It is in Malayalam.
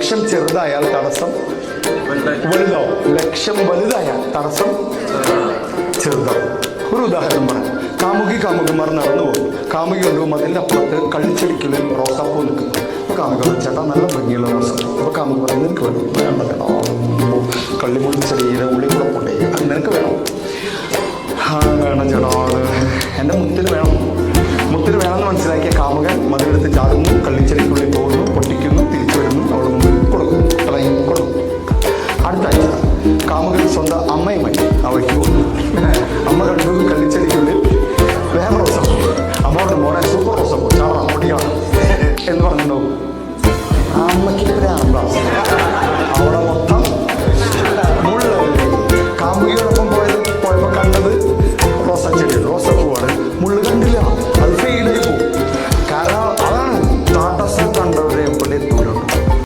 ലക്ഷ്യം ചെറുതായാൽ തടസ്സം വലുതാവും. ലക്ഷ്യം വലുതായാൽ തടസ്സം ചെറുതാവും. ഒരു ഉദാഹരണം പറയാം. കാമുകിമാർ നടന്നു പോകും. കാമുകി കൊണ്ടുപോകും. അതിൻ്റെ അപ്പുറത്ത് കള്ളിച്ചെടിക്കുള്ളിൽ റോസാപ്പൂ നിൽക്കുന്നു. അപ്പോൾ കാമുകി പറഞ്ഞു, ചേട്ടാ നല്ല ഭംഗിയുള്ള റോസാപ്പൂ. അപ്പോൾ കാമുകി പറഞ്ഞു, നിനക്ക് വേണം? വേണ്ട ചേട്ടാ, കള്ളിമുള്ളി ചെടിയുടെ ഉള്ളിൽ കൂടെ പോട്ടെ, അത് നിനക്ക് വേണം? വേണം ചേട്ടാ, എൻ്റെ മുത്തിന് വേണം. മുത്തിന് വേണമെന്ന് മനസ്സിലാക്കിയ കാമുകൻ മതിലെടുത്ത് ചാടുന്നു, കള്ളിച്ചെടിക്കുള്ളിൽ പോകുന്നു, പൊട്ടിക്കുന്നു, തിരിച്ചു വരുന്നു, അവൾ മുമ്പിൽ കൊടുക്കുന്നു, കൊടുക്കും. അടുത്ത ആഴ്ച കാമുകൻ സ്വന്തം അമ്മയുമായി അവയ്ക്ക് പോകുന്നു. അമ്മ കണ്ടു കള്ളിച്ചെടിക്കുള്ളിൽ വേറെ റോസപ്പൂ. അമ്മോട് മോനെ സൂപ്പർ റോസപ്പൂ, ചാടാം പൊടിയാണ് എന്ന് പറഞ്ഞിട്ടുണ്ടാവും. അമ്മയ്ക്ക് അവിടെ മൊത്തം